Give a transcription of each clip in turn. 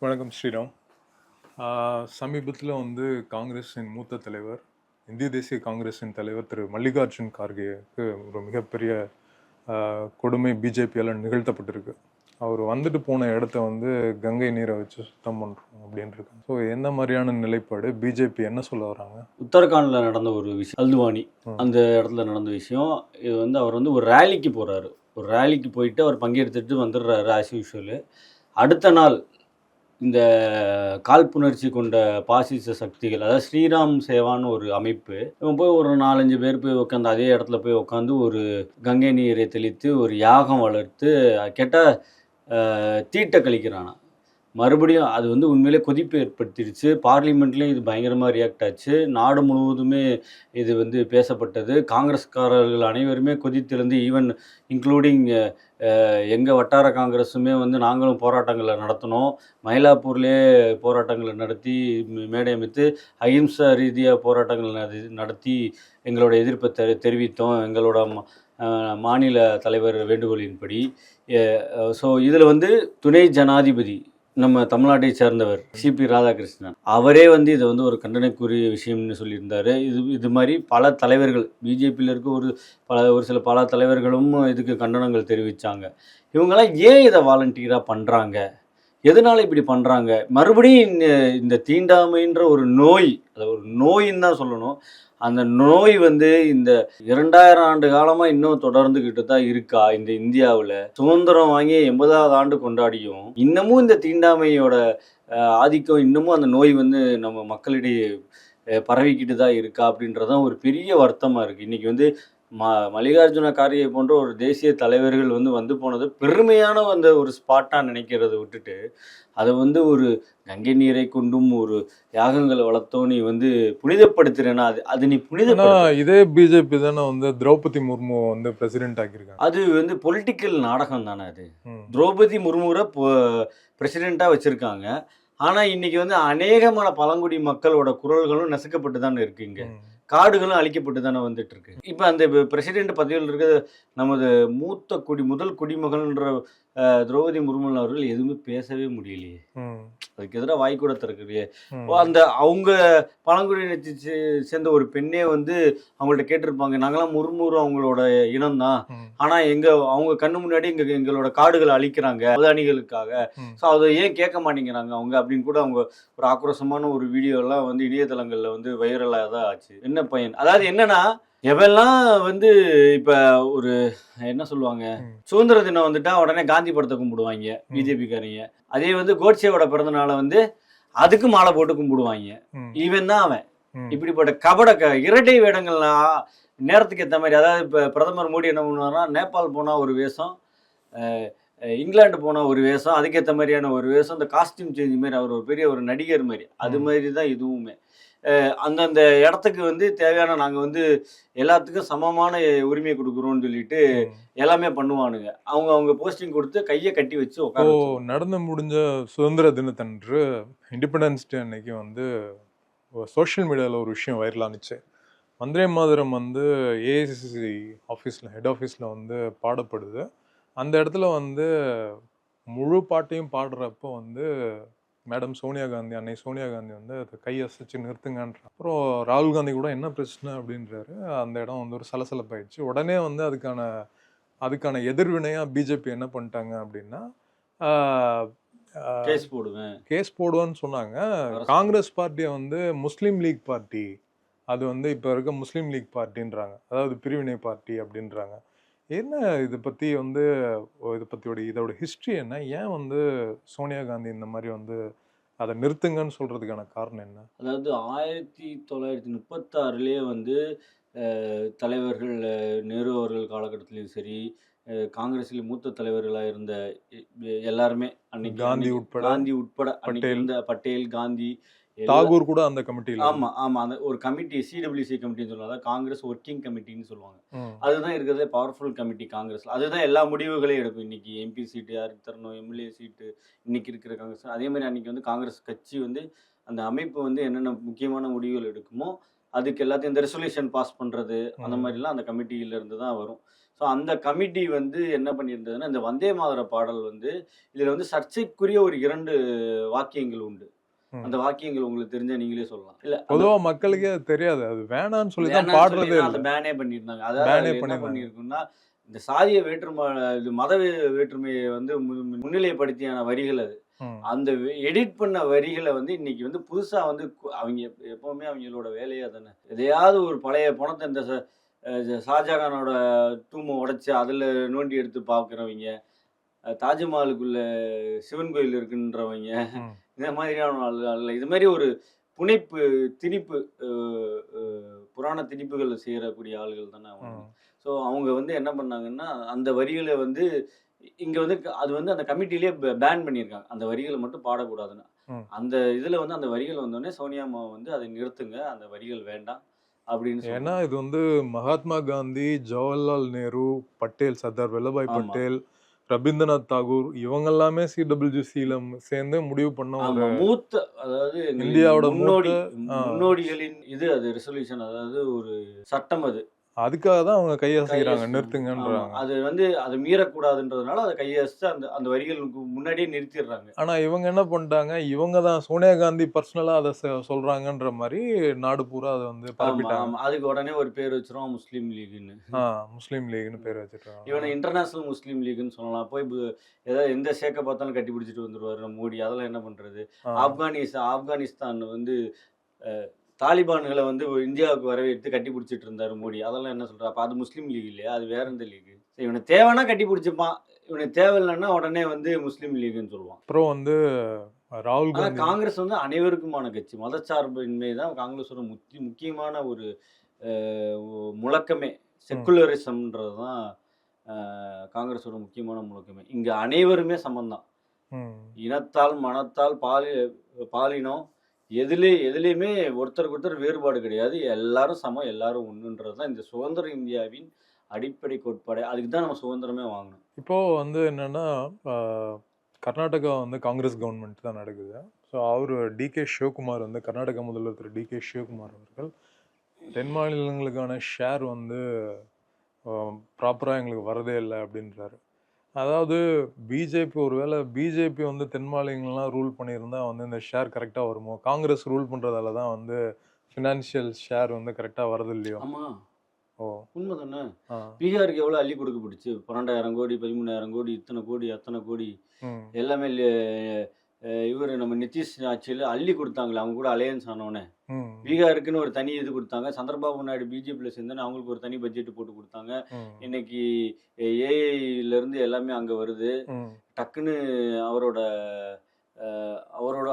வணக்கம் ஸ்ரீராம். சமீபத்தில் காங்கிரஸின் மூத்த தலைவர், இந்திய தேசிய காங்கிரஸின் தலைவர் திரு மல்லிகார்ஜுன் கார்கேக்கு ஒரு மிகப்பெரிய கொடுமை பிஜேபியால் நிகழ்த்தப்பட்டிருக்கு. அவர் வந்துட்டு போன இடத்த கங்கை நீரை வச்சு சுத்தம் பண்ணுறோம் அப்படின்னு இருக்காங்க. ஸோ எந்த மாதிரியான நிலைப்பாடு, பிஜேபி என்ன சொல்ல வராங்க? உத்தரகாண்டில் நடந்த ஒரு விஷயம், அல்துவானி அந்த இடத்துல நடந்த விஷயம். இது அவர் ஒரு ரேலிக்கு போகிறாரு. ஒரு ரேலிக்கு போயிட்டு அவர் பங்கெடுத்துட்டு வந்துடுறாரு ஆஸ் யூஷுவல். அடுத்த நாள் இந்த காழ்ப்புணர்ச்சி கொண்ட பாசிச சக்திகள், அதாவது ஸ்ரீராம் சேவான்னு ஒரு அமைப்பு, இவன் போய் ஒரு 4-5 பேர் போய் உட்காந்து அதே இடத்துல போய் உட்காந்து ஒரு கங்கை நீரை தெளித்து ஒரு யாகம் வளர்த்து கேட்டால் தீட்ட கழிக்கிறானா. மறுபடியும் அது உண்மையிலே கொதிப்பு ஏற்படுத்திடுச்சு. பார்லிமெண்ட்லேயும் இது பயங்கரமாக ரியாக்ட் ஆச்சு. நாடு முழுவதுமே இது பேசப்பட்டது. காங்கிரஸ்காரர்கள் அனைவருமே கொதித்தெழுந்து, ஈவன் இன்க்ளூடிங் எங்கள் வட்டார காங்கிரஸுமே நாங்களும் போராட்டங்களை நடத்தினோம். மயிலாப்பூர்லேயே போராட்டங்களை நடத்தி மேடை அமைத்து அஹிம்சா ரீதியாக போராட்டங்கள் நடத்தி எங்களோட எதிர்ப்பை தெரிவித்தோம், எங்களோட மாநில தலைவர் வேண்டுகோளின்படி. ஸோ இதில் துணை ஜனாதிபதி நம்ம தமிழ்நாட்டை சேர்ந்தவர் சிபி ராதாகிருஷ்ணன் அவரே இதை ஒரு கண்டனைக்குரிய விஷயம்னு சொல்லியிருந்தார். இது மாதிரி பல தலைவர்கள் பிஜேபியில் இருக்க ஒரு சில பல தலைவர்களும் இதுக்கு கண்டனங்கள் தெரிவித்தாங்க. இவங்கெல்லாம் ஏன் இதை வாலண்டியராக பண்ணுறாங்க, எதனால் இப்படி பண்ணுறாங்க? மறுபடியும் இந்த தீண்டாமைன்ற ஒரு நோய், அதை ஒரு நோயின்னு தான் சொல்லணும். அந்த நோய் இந்த 2000 ஆண்டு காலமாக இன்னும் தொடர்ந்துக்கிட்டு தான் இருக்கா? இந்த இந்தியாவில் சுதந்திரம் வாங்கி 80வது ஆண்டு கொண்டாடியும் இன்னமும் இந்த தீண்டாமையோட ஆதிக்கம், இன்னமும் அந்த நோய் நம்ம மக்களிடையே பரவிக்கிட்டு தான் இருக்கா அப்படின்றதான் ஒரு பெரிய வருத்தமாக இருக்குது. இன்றைக்கி மல்லிகார்ஜுன கார்கே போன்ற ஒரு தேசிய தலைவர்கள் வந்து போனது பெருமையான ஒரு ஸ்பாட்டாக நினைக்கிறத விட்டுட்டு, அதை ஒரு கங்கை நீரை கொண்டும் ஒரு யாகங்களை வளர்த்தோ நீ புனிதப்படுத்துறேன்னா அது நீ இதே பிஜேபி தானே திரௌபதி முர்மு பிரசிடென்ட் ஆக்கியிருக்காங்க. அது பொலிட்டிக்கல் நாடகம் தானே. அது திரௌபதி முர்முரை பிரசிடெண்ட்டாக வச்சுருக்காங்க. ஆனால் இன்னைக்கு அநேகமான பழங்குடி மக்களோட குரல்களும் நசுக்கப்பட்டு தானே இருக்கு. இங்கே காடுகளும் அழிக்கப்பட்டு தானே வந்துட்டு இருக்கு. இப்போ அந்த பிரசிடென்ட் பதவியில் இருக்கிற நமது முதல் குடிமகள்ன்ற திரௌபதி முர்மு அவர்கள் எதுவுமே பேசவே முடியலையே. அதுக்கு எதிராக வாய் கூட திறக்கலையே. அந்த அவங்க பழங்குடியினத்தை சேர்ந்த ஒரு பெண்ணே அவங்கள்ட்ட கேட்டிருப்பாங்க, நாங்களாம் முர்முரு அவங்களோட இனம் தான், ஆனால் அவங்க கண்ணு முன்னாடி எங்களோட காடுகளை அழிக்கிறாங்க அவதானிகளுக்காக, ஸோ அதை ஏன் கேட்க மாட்டேங்கிறாங்க அவங்க அப்படின்னு கூட அவங்க ஒரு ஆக்ரோஷமான ஒரு வீடியோலாம் இணையதளங்களில் வைரலாக தான் ஆச்சு. என்ன பையன், அதாவது என்னன்னா, எவெல்லாம் இப்போ ஒரு என்ன சொல்லுவாங்க, சுதந்திர தினம் வந்துட்டா உடனே காந்தி படத்தை கும்பிடுவாங்க பிஜேபிக்காரங்க. அதே கோட்சேவோட பிறந்தநாளை அதுக்கு மாலை போட்டு கும்பிடுவாங்க. இவன் தான் அவன். இப்படிப்பட்ட இரட்டை வேடங்கள்லாம் நேரத்துக்கு ஏற்ற மாதிரி, அதாவது இப்போ பிரதமர் மோடி என்ன பண்ணுவாருன்னா, நேபாள் போனால் ஒரு வேஷம், இங்கிலாந்து போனால் ஒரு வேஷம், அதுக்கேற்ற மாதிரியான ஒரு வேஷம், இந்த காஸ்டியூம் சேஞ்ச் மாதிரி, அவர் ஒரு பெரிய ஒரு நடிகர் மாதிரி, அது மாதிரி தான் இதுவுமே. அந்தந்த இடத்துக்கு தேவையான நாங்கள் எல்லாத்துக்கும் சமமான உரிமை கொடுக்குறோம்னு சொல்லிட்டு எல்லாமே பண்ணுவானுங்க. அவங்க போஸ்டிங் கொடுத்து கையை கட்டி வச்சு உட்காந்து. நடந்து முடிஞ்ச சுதந்திர தினத்தன்று, இண்டிபெண்டன்ஸ் டே அன்னைக்கு சோஷியல் மீடியாவில் ஒரு விஷயம் வைரலானுச்சு. வந்தே மாதரம் ஏஐசிசி ஆஃபீஸில், ஹெட் ஆஃபீஸில் பாடப்படுது. அந்த இடத்துல முழு பாட்டையும் பாடுறப்போ மேடம் சோனியா காந்தி, அன்னை சோனியா காந்தி அதை கை அசைச்சு நிறுத்துங்கன்ற. அப்புறம் ராகுல் காந்தி கூட என்ன பிரச்சனை அப்படின்றாரு. அந்த இடம் ஒரு சலசலப்பாயிடுச்சு. உடனே அதுக்கான எதிர்வினையாக பிஜேபி என்ன பண்ணிட்டாங்க அப்படின்னா, கேஸ் போடுவேன்னு சொன்னாங்க. காங்கிரஸ் பார்ட்டியை முஸ்லீம் லீக் பார்ட்டி, அது இப்போ இருக்க முஸ்லீம் லீக் பார்ட்டின்றாங்க, அதாவது பிரிவினை பார்ட்டி அப்படின்றாங்க. என்ன இதை பற்றி இதோட ஹிஸ்ட்ரி என்ன? ஏன் சோனியா காந்தி இந்த மாதிரி அதை நிறுத்துங்கன்னு சொல்கிறதுக்கான காரணம் என்ன? அதாவது 1936லேயே தலைவர்கள் நேரு அவர்கள் காலகட்டத்திலையும் சரி, காங்கிரஸில் மூத்த தலைவர்களாக இருந்த எல்லாருமே, அன்னைக்கு காந்தி உட்பட பட்டேல், காந்தி, தாகூர் கூட அந்த கமிட்டியில். ஆமாம் அந்த ஒரு கமிட்டி, சிடபிள்யூசி கமிட்டின்னு சொல்லுவாங்க, காங்கிரஸ் ஒர்க்கிங் கமிட்டின்னு சொல்லுவாங்க. அதுதான் இருக்கிறதே பவர்ஃபுல் கமிட்டி காங்கிரஸில். அதுதான் எல்லா முடிவுகளையும் எடுக்கும். இன்னைக்கு எம்பி சீட்டு யாருக்கு தரணும், எம்எல்ஏ சீட்டு இன்னைக்கு இருக்கிற காங்கிரஸ். அதே மாதிரி அன்னைக்கு காங்கிரஸ் கட்சி அந்த அமைப்பு என்னென்ன முக்கியமான முடிவுகள் எடுக்குமோ அதுக்கு எல்லாத்தையும் இந்த ரெசல்யூஷன் பாஸ் பண்ணுறது, அந்த மாதிரிலாம் அந்த கமிட்டியிலேருந்து தான் வரும். ஸோ அந்த கமிட்டி வந்து என்ன பண்ணியிருந்ததுன்னா, இந்த வந்தே மாதர பாடல் வந்து இதில் வந்து சர்ச்சைக்குரிய ஒரு 2 வாக்கியங்கள் உண்டு. அந்த வாக்கியங்கள் உங்களுக்கு தெரிஞ்சா நீங்களே சொல்லலாம். இல்ல அந்த பொதுவா மக்களுக்கே அது தெரியாது. அது வேணான்னு சொல்லி தான் வேணான்னு சொல்லி பாடுறதே தான் இல்ல. அத பேனே பண்ணியிருந்தாங்க. அதாவது பேனே அதுல என்ன பண்ணியிருந்தாங்க. பண்ணியிருக்குன்னா, இந்த சாதிய இது மத வேற்றுமையை வந்து முன்னிலைப்படுத்தியான வரிகள் அது. ம். அந்த எடிட் பண்ண வரிகள வந்து இன்னைக்கு வந்து புதுசா வந்து அவைங்க எப்பவுமே அவங்களோட வேலையே அதானே. எதையாவது ஒரு பழைய பணத்த இந்த ஷாஜகானோட டூம்ப உடைச்சு அதுல நோண்டி எடுத்து பார்க்குறவங்க, தாஜ்மஹாலுக்குள்ள சிவன் கோயில் இருக்குன்றவங்க, ம். இந்த மாதிரியான ஆள்கள் இது மாரி ஒரு புனைப்பு, திணிப்பு அ அ புராண திணிப்புகள் செய்யக்கூடிய ஆள்கள் தானே அவங்க. ம். ஸோ அவங்க வந்து என்ன பண்ணாங்கன்னா, அந்த வரிகள வந்து இங்க வந்து அது வந்து அந்த கமிட்டிலயே பேன் பண்ணியிருக்காங்க. அந்த வரிகள மட்டும் பாடக்கூடாதுன்னு. ம். அந்த இதுல வந்து அந்த வரிகள் வந்தோனே சோனியா அம்மா வந்து அதை நிறுத்துங்க. அந்த வரிகள் வேண்டாம் அப்படின்னு ஏன்னா சொல்றாங்க. இது வந்து மகாத்மா காந்தி, ஜவஹர்லால் நேரு, பட்டேல், சர்தார் வல்லபாய் ஆமா. பட்டேல், ரவீந்திரநாத் தாகூர் இவங்க எல்லாமே சிடபிள்யூசில சேர்ந்து முடிவு பண்ண ஒரு ஆமா. அதாவது எங்களின் இந்தியாவோட மூத்த ஆ முன்னோடிகளின் இது அது ரெசல்யூஷன் அதாவது ஒரு சட்டம் அது. அதுக்காக தான் அவங்க கையசைக்கிறாங்க கையெழுத்து ஆமா. நிறுத்துங்கன்றாங்க. அது வந்து அது மீறக்கூடாதுன்றதுனால அத கையெழுத்து அந்த அந்த வரிகளுக்கு முன்னாடியே நிறுத்திடுறாங்க. ஆனா இவங்க என்ன பண்ணிட்டாங்க, இவங்க தான் சோனியா காந்தி பர்சனலா அத சொல்றாங்கன்ற மாரி நாடு பூரா அத வந்து ஆமா, பரப்பிட்டாங்க. ஆமா. அதுக்கு உடனே ஒரு பேர் வச்சுருவான் முஸ்லீம் லீக்ன்னு. ஆ முஸ்லீம் லீக்ன்னு பேர் வச்சுட்டாங்க. இவன இன்டர்நேஷனல் முஸ்லீம் லீக்ன்னு சொல்லலாம். போய் ஏதாவது எந்த சேக்க பார்த்தாலும் கட்டி பிடிச்சிட்டு வந்துருவாரு நம்ம மோடி. அதெல்லாம் என்ன பண்றது? ஆ. ஆப்கானிஸ்தான் வந்து தாலிபான்கள வந்து இந்தியாவுக்கு வரவேற்று கட்டி பிடிச்சிட்டு இருந்தாரு மோடி. அதெல்லாம் என்ன சொல்ற? அப்ப அது முஸ்லீம் லீக் இல்லையா? அது வேற எந்த லீக்? இவனுக்கு தேவைன்னா கட்டி பிடிச்சுப்பான். இவனுக்கு தேவையில்லன்னா உடனே வந்து முஸ்லீம் லீக்ன்னு சொல்லுவான். அப்புறம் வந்து ராகுல் ஆனா காந்தி காங்கிரஸ் வந்து அனைவருக்குமான கட்சி. மதச்சார்பின்மை தான் காங்கிரஸோட முக்கியமான ஒரு அ முழக்கமே. செக்குலரிசம்ன்றது தான் காங்கிரஸோட முக்கியமான முழக்கமே. இங்க அனைவருமே சமம் தான். ம். இனத்தால், மனத்தால், பாலினம் எதுலயுமே ஒருத்தருக்கு ஒருத்தர் வேறுபாடு கிடையாது. எல்லாரும் சமம், எல்லாரும் ஒண்ணுன்றது தான் இந்த சுதந்திர இந்தியாவின் அடிப்படை கோட்பாடே. அதுக்கு தான் நம்ம சுதந்திரமே வாங்கணும். இப்போ வந்து என்னன்னா, ஆ கர்நாடகா வந்து காங்கிரஸ் கவர்ன்மெண்ட் தான் நடக்குது. ஸோ அவரு டி.கே. சிவகுமார் வந்து கர்நாடக முதல்வர் திரு டி.கே. சிவகுமார் அவர்கள் தென் மாநிலங்களுக்கான ஷேர் வந்து ப்ராப்பரா எங்களுக்கு வரதே இல்ல அப்படின்றாரு. அதாவது பிஜேபி வந்து தென் மாநிலங்கள்லாம் ரூல் பண்ணியிருந்தா வந்து இந்த ஷேர் கரெக்ட்டா வருமோ? காங்கிரஸ் ரூல் பண்றதால தான் வந்து ஃபினான்ஷியல் ஷேர் வந்து கரெக்ட்டா வரது இல்லையோ? ஆமா, ஓ! உண்மதானே. ஆ. பீகாருக்கு எவ்வளோ அள்ளி கொடுக்கப்பட்டுச்சு? 12,000 கோடி, 13,000 கோடி, இத்தன கோடி, அத்தன கோடி ம். எல்லாமே இவரு நம்ம நிதிஷ் ஆட்சியில அள்ளி குடுத்தாங்களே, அவங்க கூட அலையன்ஸ் ஆனோனே. ம். பீகாருக்குன்னு ஒரு தனி இது குடுத்தாங்க. சந்திரபாபு நாயுடு பிஜேபியில சேர்ந்தோனே அவங்களுக்கு ஒரு தனி பட்ஜெட் போட்டு குடுத்தாங்க. ம். இன்னைக்கு ஏஐலருந்து எல்லாமே அங்க வருது. ம். டக்குன்னு அவரோட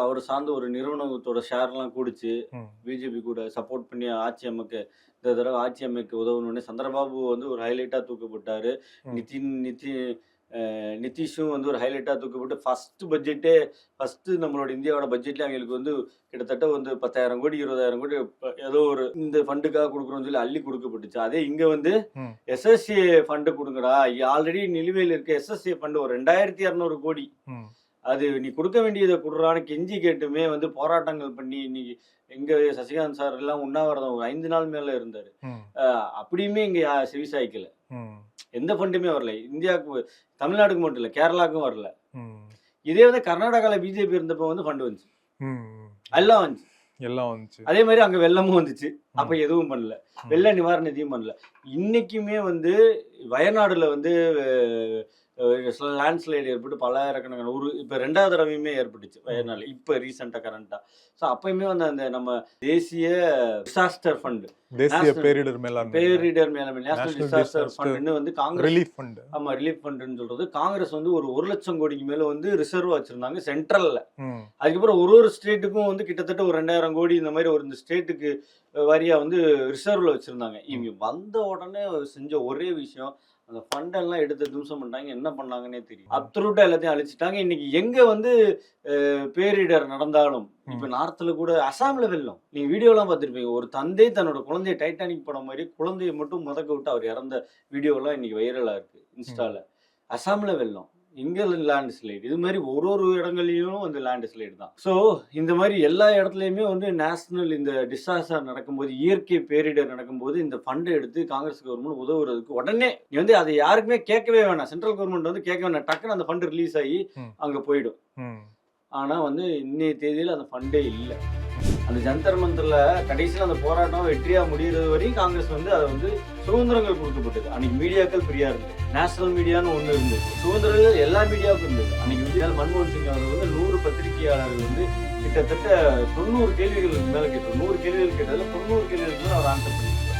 அவர் சார்ந்த ஒரு நிறுவனத்தோட ஷேர்லாம் கூடுச்சு. ம். பிஜேபி கூட சப்போர்ட் பண்ணி ஆட்சி அமைக்க இந்த தடவ ஆட்சி அமைக்க உதவணும்னே சந்திரபாபு வந்து ஒரு ஹைலைட்டா தூக்கப்பட்டாரு. ம். நிதிஷும் வந்து ஒரு ஹைலைட்டா தூக்கப்பட்டு ஃபர்ஸ்ட்டு நம்மளோட இந்தியாவோட பட்ஜெட்ல அவங்களுக்கு வந்து கிட்டத்தட்ட வந்து 10,000 கோடி, 20,000 கோடி ஏதோ ஒரு இந்த ஃபண்டுக்காக குடுக்குறோம்னு சொல்லி அள்ளி குடுக்கப்பட்டுச்சு. அதே இங்க வந்து ம். SSA fund குடுங்கடா. ஆல்ரெடி நிலுவையில் இருக்க எஸ்எஸ்ஏ ஃபண்டு ஒரு 2,200 கோடி. ம். அது நீ குடுக்க வேண்டியத குடுறான்னு கெஞ்சி கேட்டுமே வந்து போராட்டங்கள் பண்ணி இன்னைக்கு எங்க சசிகாந்த் சார் எல்லாம் உண்ணாவிரதம் ஒரு 5 நாள் மேல இருந்தாரு. ம். அப்படியுமே இங்க செவிசாய்க்கல. ம். எந்த ஃபண்டுமே வரல. தமிழ்நாடுக்கு மட்டும் இல்ல, கேரளாவுக்கும் வரல. ம். இதே வந்து கர்நாடகால பிஜேபி இருந்தப்போ வந்து ஃபண்ட் வந்துச்சு. ம். எல்லாம் வந்துச்சு. எல்லாம் வந்துச்சு. அதே மாரி அங்க வெள்ளமும் வந்துச்சு. அப்ப ம். எதுவும் பண்ணல. ம். வெள்ள நிவாரண நிதியும் பண்ணல. இன்னைக்குமே வந்து வயநாடுல வந்து லேண்ட்ஸ்லைடு ஏற்பட்டு பல்லாயிரக்கணக்கான இப்ப 2வது தடவையுமே ஏற்பட்டுச்சு வயநாடுல. இப்ப ரீசெண்டா கரண்ட்டா. ஸோ அப்பயுமே வந்து அந்த நம்ம தேசிய டிசாஸ்டர் ஃபண்ட் தேசிய பேரிடர் மேலாண்மை மேலாண்மை நேஷனல் டிசாஸ்டர் ஃபண்ட்னு வந்து காங்கிரஸ் ரிலீஃப் ஃபண்ட். ஆமா ரிலீஃப் ஃபண்டுன்னு சொல்றது. காங்கிரஸ் வந்து ஒரு 1,00,000 கோடிக்கு மேல வந்து ரிசர்வ் வச்சிருந்தாங்க சென்ட்ரல்ல. ம். அதுக்கப்புறம் ஒரு ஸ்டேட்டுக்கும் வந்து கிட்டத்தட்ட ஒரு 2,000 கோடி இந்த மாதிரி இந்த ஸ்டேட்டுக்கு வாரியா வந்து ரிசர்வ்ல வச்சிருந்தாங்க. இவங்க வந்த உடனே செஞ்ச ஒரே விஷயம் அந்த ஃபண்டெல்லாம் எடுத்து தும்சம் பண்ணிட்டாங்க. என்ன பண்ணாங்கன்னே தெரியும். அப்சல்யூட்டா எல்லாத்தையும் அழிச்சிட்டாங்க. இன்னைக்கு எங்க வந்து பேரிடர் நடந்தாலும் இப்ப நார்த்ல கூட அசாம்ல வெள்ளம். நீங்க வீடியோலாம் பார்த்திருப்பீங்க. ஒரு தந்தை தன்னோட குழந்தைய டைட்டானிக் படம் மாதிரி குழந்தைய மட்டும் மிதக்க விட்டு அவர் இறந்த வீடியோலாம் இன்னைக்கு வைரலா இருக்கு இன்ஸ்டால. அசாம்ல வெள்ளம். இங்கே லேண்ட்ஸ்லைடு இது மாதிரி ஒரு இடங்கள்லையும் வந்து லேண்ட்ஸ்லைடு தான். ஸோ இந்த மாதிரி எல்லா இடத்துலையுமே வந்து நேஷனல் இந்த டிசாஸ்டர் நடக்கும்போது, இயற்கை பேரிடர் நடக்கும்போது இந்த ஃபண்டை எடுத்து காங்கிரஸ் கவர்மெண்ட் உதவுறதுக்கு உடனே நீ வந்து அதை யாருக்குமே கேட்கவே வேணாம். சென்ட்ரல் கவர்மெண்ட் வந்து கேட்க வேணாம். டக்குன்னு அந்த ஃபண்ட் ரிலீஸ் ஆகி அங்கே போயிடும். ஆனால் வந்து இன்னைய தேதியில் அந்த ஃபண்டே இல்லை. அந்த ஜந்தர் மந்தரில் கடைசியில் அந்த போராட்டம் வெற்றியாக முடிகிறது வரையும் காங்கிரஸ் வந்து அதை வந்து சுதந்திரங்கள் கொடுக்கப்பட்டது. அன்னைக்கு மீடியாக்கள் ஃப்ரீயாக இருந்தது. நேஷனல் மீடியான்னு ஒன்று இருந்தது. சுதந்திரங்கள் எல்லா மீடியாவுக்கும் இருந்தது. அன்னைக்கு வந்து மன்மோகன் சிங் அவர்கள் வந்து 100 பத்திரிகையாளர்கள் வந்து கிட்டத்தட்ட 90 கேள்விகளுக்கு மேலே கேட்டோம். 100 கேள்விகள் கேட்டதில் 90 கேள்விகளுக்கு மேலே அவர் ஆன்சர் பண்ணியிருக்காரு.